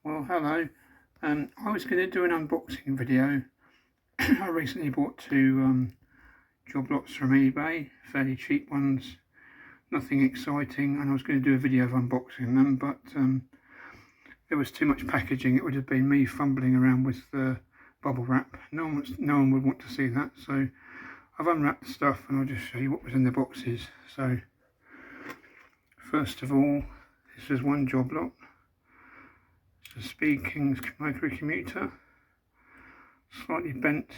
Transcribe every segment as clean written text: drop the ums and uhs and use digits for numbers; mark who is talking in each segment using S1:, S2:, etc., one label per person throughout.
S1: Well, hello. I was going to do an unboxing video. I recently bought two job lots from eBay, fairly cheap ones, nothing exciting, and I was going to do a video of unboxing them, but there was too much packaging. It would have been me fumbling around with the bubble wrap. No one would want to see that, so I've unwrapped the stuff and I'll just show you what was in the boxes. So, first of all, this is one job lot. It's a Speed Kings Mercury commuter, slightly bent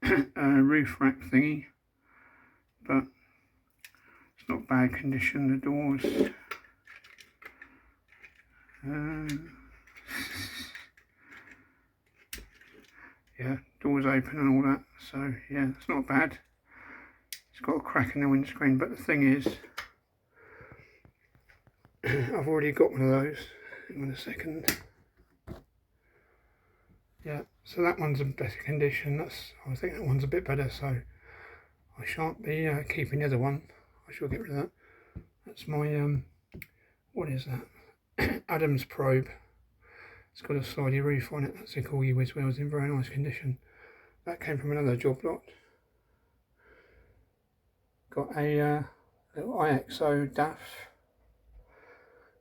S1: roof rack thingy, but it's not bad condition. The doors, yeah, doors open and all that, so yeah, it's not bad. It's got a crack in the windscreen, but the thing is, I've already got one of those. Hang on a second. Yeah, so that one's in better condition. I think that one's a bit better, so I shan't be keeping the other one. I shall get rid of that. That's my, what is that? Adams probe. It's got a slidey roof on it. That's a Corgi whiz wheels in very nice condition. That came from another job lot. Got a little IXO DAF.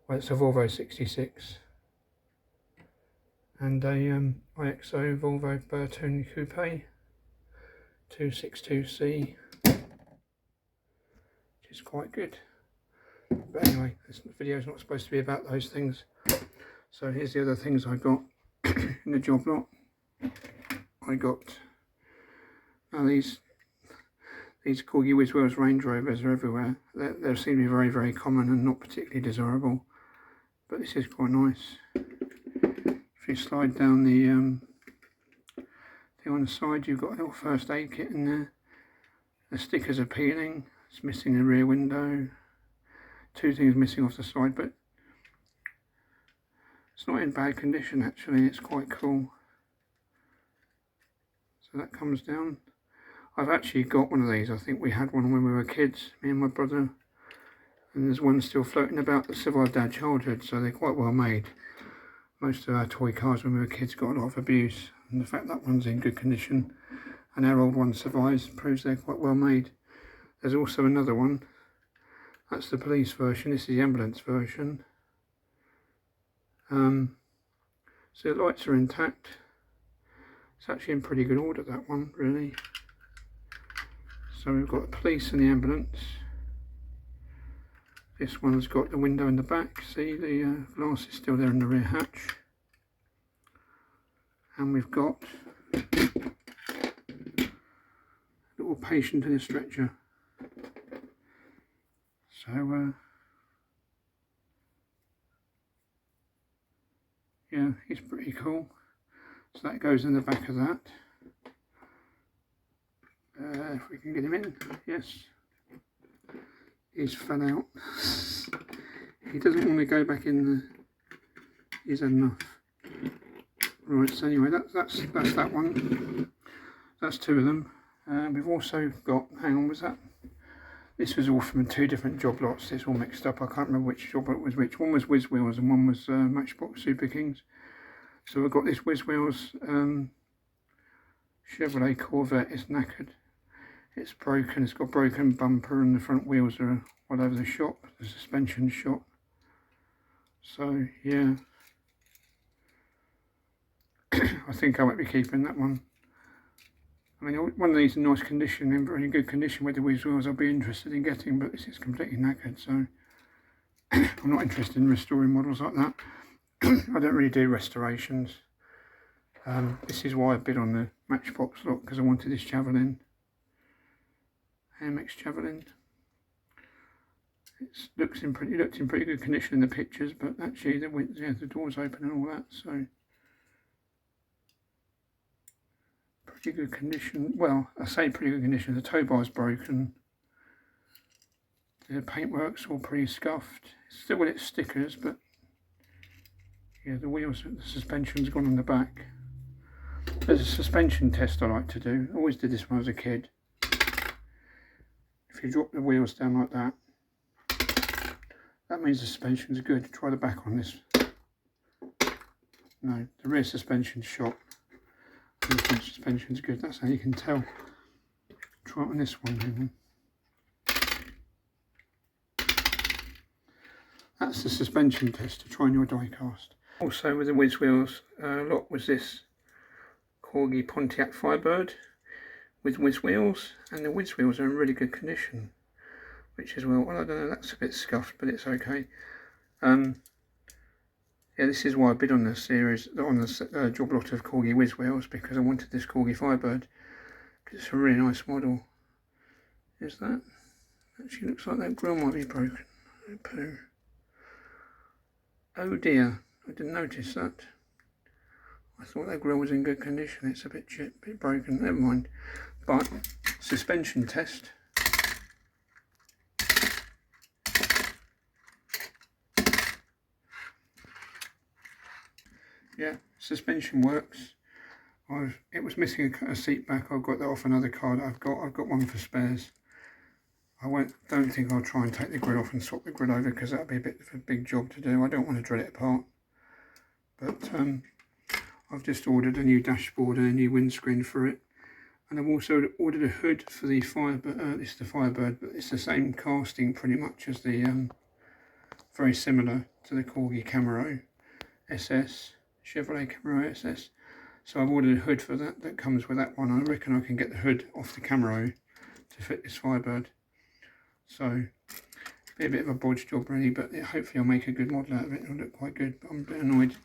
S1: Well, it's a Volvo 66. And a IXO Volvo Bertone Coupe 262C, which is quite good. But anyway, this video is not supposed to be about those things. So here's the other things I got in the job lot. I got these Corgi whiz wheels Range Rovers are everywhere. They seem to be very, very common and not particularly desirable. But this is quite nice. If you slide down the thing on the side, you've got a little first aid kit in there. The stickers are peeling. It's missing a rear window. Two things missing off the side, but it's not in bad condition actually. It's quite cool. So that comes down. I've actually got one of these. I think we had one when we were kids, me and my brother. And there's one still floating about that survived our childhood, so they're quite well made. Most of our toy cars when we were kids got a lot of abuse, and the fact that one's in good condition and our old one survives proves they're quite well made. There's also another one. That's the police version. This is the ambulance version. So the lights are intact. It's actually in pretty good order, that one, really. So we've got the police and the ambulance. This one's got the window in the back. See, the glass is still there in the rear hatch. And we've got a little patient in a stretcher. So, yeah, he's pretty cool. So that goes in the back of that. If we can get him in, yes. He's fell out. He doesn't want to go back in the... He's had enough. Right, so anyway, that's that one. That's two of them. We've also got, hang on, was that? This was all from two different job lots. It's all mixed up. I can't remember which job lot was which. One was Whiz Wheels and one was Matchbox Super Kings. So we've got this Whiz Wheels Chevrolet Corvette. It's knackered. It's broken. It's got broken bumper and the front wheels are all over the shop. The suspension shot. So yeah, I think I might be keeping that one. I mean, one of these in nice condition, in very good condition with the whiz wheels, I'll be interested in getting, but this is completely knackered, so I'm not interested in restoring models like that. I don't really do restorations. This is why I bid on the Matchbox lot, because I wanted this Javelin. AMX Javelin. It looked in pretty good condition in the pictures, but actually the doors open and all that, so pretty good condition. Well, I say pretty good condition. The tow bar's broken. The paintwork's all pretty scuffed. It's still got its stickers, but yeah, the wheels, the suspension's gone on the back. There's a suspension test I like to do. I always did this when I was a kid. If you drop the wheels down like that, that means the suspension's good. Try the back on this. No, the rear suspension's shot. The front suspension's good. That's how you can tell. Try it on this one, hang on. That's the suspension test to try on your die cast. Also with the whiz wheels, lot was this Corgi Pontiac Firebird with whiz wheels, and the whiz wheels are in really good condition, which is well, I don't know, that's a bit scuffed, but it's okay. Yeah, this is why I bid on the series, on the job lot of Corgi whiz wheels, because I wanted this Corgi Firebird, because it's a really nice model. Is that? Actually looks like that grille might be broken. Oh, poo. Oh dear, I didn't notice that. I thought that grille was in good condition. It's a bit chipped, a bit broken, never mind. But, suspension test. Yeah, suspension works. It was missing a seat back. I've got that off another car that I've got one for spares. Don't think I'll try and take the grid off and swap the grid over, because that'd be a bit of a big job to do. I don't want to drill it apart. But I've just ordered a new dashboard and a new windscreen for it. And I've also ordered a hood for the Firebird. This is the Firebird, but it's the same casting pretty much as the, very similar to the Corgi Camaro SS, Chevrolet Camaro SS. So I've ordered a hood for that comes with that one. I reckon I can get the hood off the Camaro to fit this Firebird. So, be a bit of a bodge job really, but hopefully I'll make a good model out of it. It'll look quite good, but I'm a bit annoyed.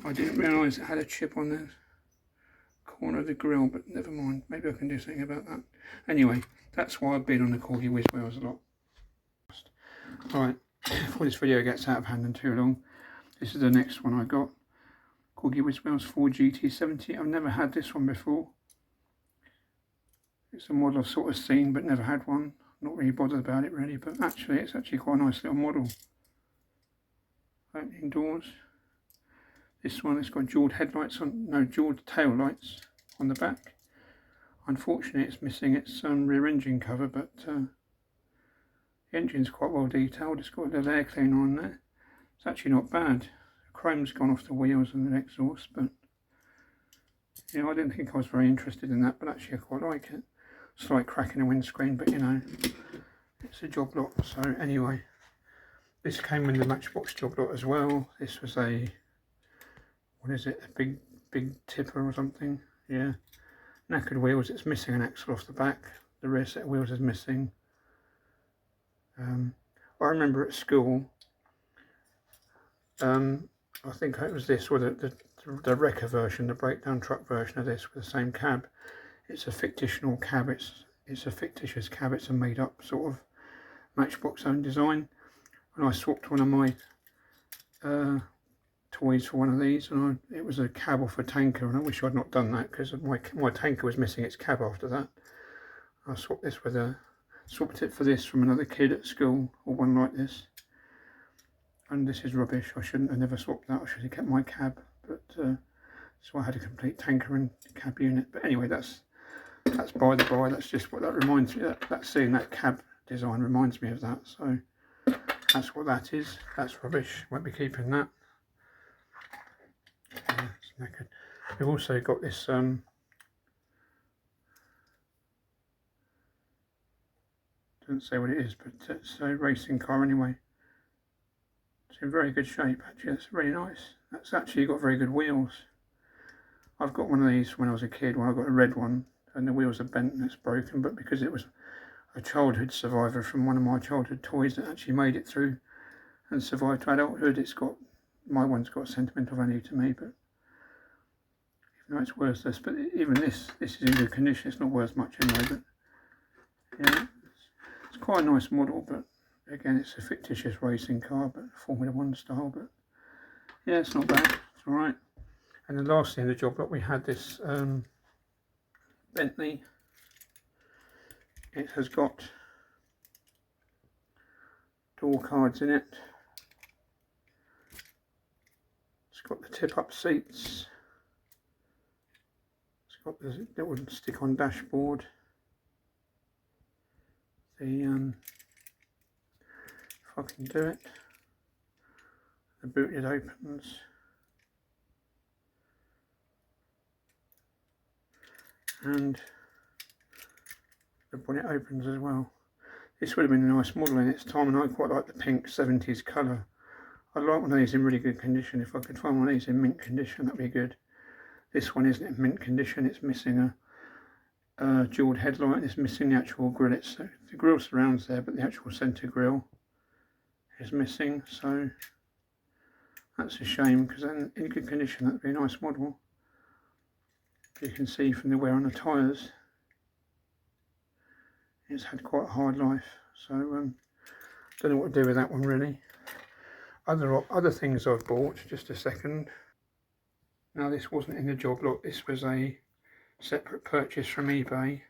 S1: I didn't realise it had a chip on the corner of the grille, but never mind. Maybe I can do something about that. Anyway, that's why I've been on the Corgi whiz wheels a lot. Alright, before this video gets out of hand and too long, this is the next one I got. Corgi whiz wheels 4GT70. I've never had this one before. It's a model I've sort of seen, but never had one. Not really bothered about it really, but actually it's actually quite a nice little model. Opening doors. This one has got jewelled headlights on, no, jewelled tail lights on the back. Unfortunately it's missing its rear engine cover, but the engine's quite well detailed. It's got a little air cleaner on there. It's actually not bad. The chrome's gone off the wheels and the exhaust, but you know, I didn't think I was very interested in that, but actually I quite like it. Slight crack in the windscreen, but you know, it's a job lot. So anyway, this came in the Matchbox job lot as well. This was a, what is it, a big tipper or something. Yeah, knackered wheels. It's missing an axle off the back. The rear set of wheels is missing. I remember at school, I think it was this, or the wrecker version, the breakdown truck version of this with the same cab. It's a fictional cab, it's a fictitious cab, it's a made up sort of Matchbox own design. And I swapped one of my toys for one of these, and it was a cab off a tanker, and I wish I'd not done that, because my tanker was missing its cab after that. I swapped it for this from another kid at school, or one like this. And this is rubbish. I shouldn't have never swapped that. I should have kept my cab, but so I had a complete tanker and cab unit. But anyway, that's by the by. That's just what that reminds me. That seeing that cab design reminds me of that. So that's what that is. That's rubbish. Won't be keeping that. Yeah, it's knackered. We've also got this. Doesn't say what it is, but it's a racing car anyway. It's in very good shape actually. It's really nice. That's actually got very good wheels. I've got one of these when I was a kid, when I got a red one, and the wheels are bent and it's broken, but because it was a childhood survivor from one of my childhood toys that actually made it through and survived to adulthood, my one's got sentimental value to me, but even though it's worthless, but even this is in good condition. It's not worth much anyway, but yeah, it's quite a nice model, but again, it's a fictitious racing car, but Formula 1 style, but yeah, it's not bad, it's alright. And then lastly in the job lot, we had this Bentley. It has got door cards in it. It's got the tip-up seats. It's got the little stick-on dashboard. If I can do it, the boot lid opens. and the bonnet opens as well. This would have been a nice model in its time, and I quite like the pink 70s colour. I'd like one of these in really good condition. If I could find one of these in mint condition, that'd be good. This one isn't in mint condition, it's missing a jewelled headlight, and it's missing the actual grille. The grille surrounds there, but the actual centre grille is missing, so that's a shame, because in good condition that'd be a nice model. You can see from the wear on the tyres, it's had quite a hard life, so don't know what to do with that one really. Other things I've bought, just a second. Now this wasn't in the job lot, this was a separate purchase from eBay.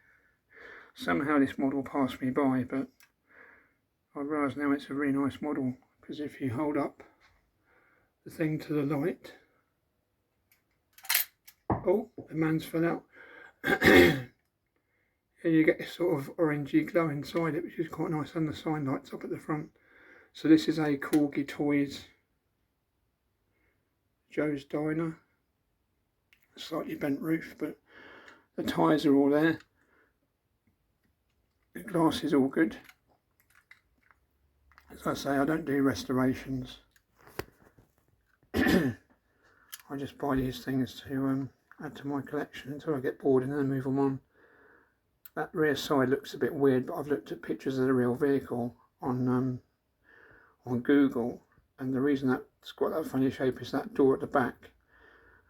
S1: Somehow this model passed me by, but I realise now it's a really nice model, because if you hold up the thing to the light, oh, the man's fell out. And you get this sort of orangey glow inside it, which is quite nice, and the sign lights up at the front. So this is a Corgi Toys Joe's Diner. Slightly bent roof, but the tyres are all there. The glass is all good. As I say, I don't do restorations. I just buy these things to add to my collection until I get bored and then move them on. That rear side looks a bit weird, but I've looked at pictures of the real vehicle on Google, and the reason that's got that funny shape is that door at the back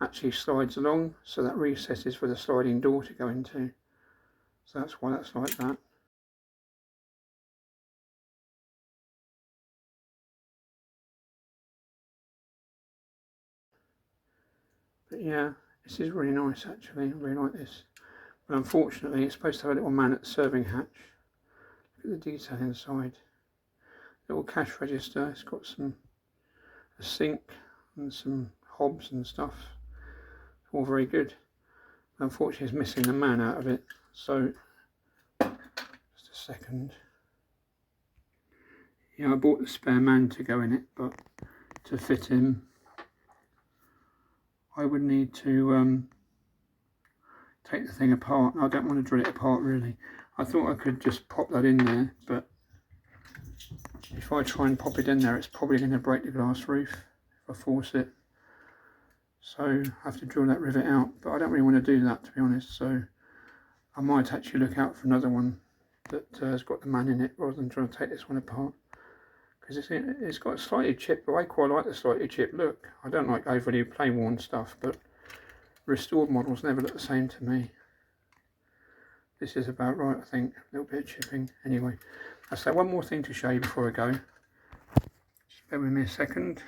S1: actually slides along, so that recess is for the sliding door to go into. So that's why that's like that. But yeah, this is really nice actually, I really like this. But unfortunately it's supposed to have a little man at the serving hatch. Look at the detail inside. Little cash register, it's got a sink and some hobs and stuff. All very good. Unfortunately it's missing the man out of it, so just a second. Yeah, I bought the spare man to go in it, but to fit him I would need to take the thing apart. I don't want to drill it apart really. I thought I could just pop that in there, but if I try and pop it in there it's probably going to break the glass roof if I force it. So I have to drill that rivet out, but I don't really want to do that, to be honest, so I might actually look out for another one that has got the man in it rather than trying to take this one apart, because it's got a slightly chipped, but I quite like the slightly chipped look. I don't like overly plain worn stuff, but restored models never look the same to me. This is about right, I think. A little bit of chipping. Anyway, I'll say one more thing to show you before I go. Just bear with me a second.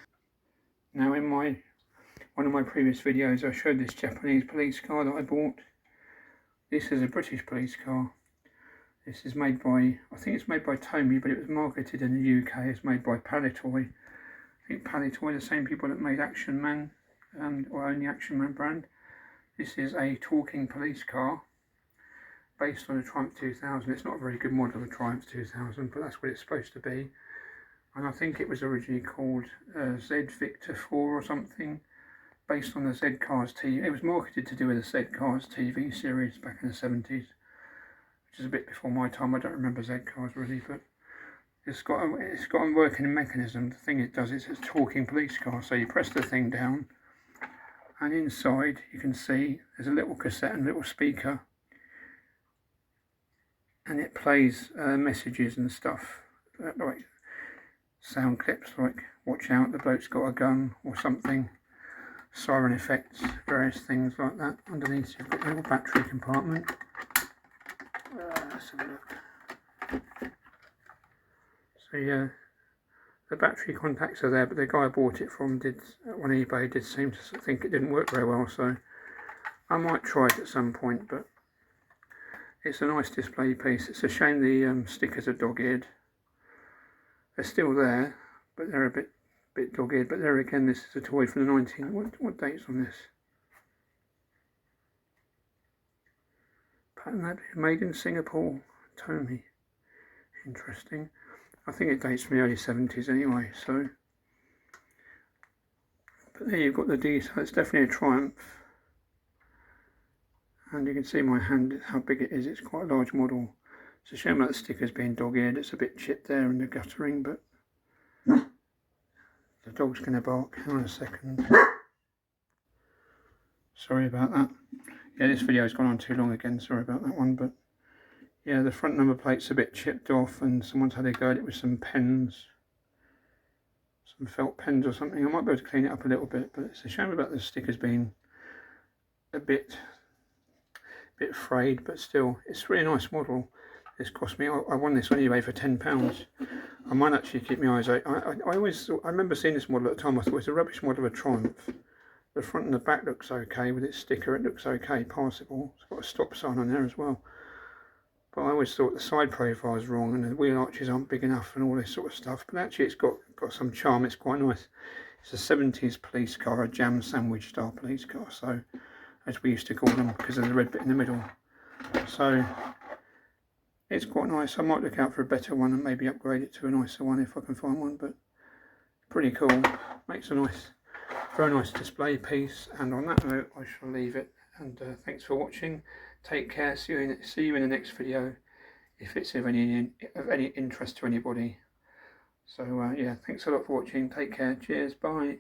S1: Now in one of my previous videos I showed this Japanese police car that I bought. This is a British police car. This is made by, I think it's made by Tomy, but it was marketed in the UK. It's made by Palitoy. I think Palitoy, the same people that made Action Man, or own the Action Man brand. This is a talking police car based on a Triumph 2000. It's not a very good model of a Triumph 2000, but that's what it's supposed to be. And I think it was originally called Z Victor 4 or something, based on the Z Cars TV. It was marketed to do with the Z Cars TV series back in the 70s, which is a bit before my time. I don't remember Z Cars really, but it's got a working mechanism. The thing it does is it's a talking police car. So you press the thing down, and inside you can see there's a little cassette and a little speaker, and it plays messages and stuff, like sound clips like "Watch out, the bloke's got a gun" or something. Siren effects, various things like that. Underneath you've got a little battery compartment. Let's have a look. So yeah, the battery contacts are there, but the guy I bought it from on eBay did seem to think it didn't work very well, so I might try it at some point, but it's a nice display piece. It's a shame the stickers are dog-eared. They're still there, but they're a bit dog-eared. But there again, this is a toy from the what date's on this? Patent that made in Singapore, Tomy. Interesting. I think it dates from the early 70s anyway, so. But there you've got the detail. It's definitely a Triumph. and you can see my hand, how big it is. It's quite a large model. It's a shame that the sticker's being dog-eared. It's a bit chipped there and the guttering, but the dog's going to bark. Hang on a second. Sorry about that. Yeah, this video's gone on too long again. Sorry about that one, but yeah, the front number plate's a bit chipped off, and someone's had a go at it with some pens, some felt pens or something. I might be able to clean it up a little bit, but it's a shame about the stickers being a bit frayed, but still, it's a really nice model. This cost me, I won this on eBay for £10. I might actually keep my eyes out. I remember seeing this model at the time. I thought it was a rubbish model of a Triumph. The front and the back looks okay with its sticker. It looks okay, passable. It's got a stop sign on there as well. But I always thought the side profile is wrong and the wheel arches aren't big enough and all this sort of stuff. But actually it's got some charm. It's quite nice. It's a 70s police car, a jam sandwich style police car. So, as we used to call them, because of the red bit in the middle. So it's quite nice. I might look out for a better one and maybe upgrade it to a nicer one if I can find one, but pretty cool. Makes a nice, very nice display piece. And on that note, I shall leave it, and thanks for watching. Take care. See you in the next video, if it's of any interest to anybody. So yeah, thanks a lot for watching. Take care. Cheers. Bye.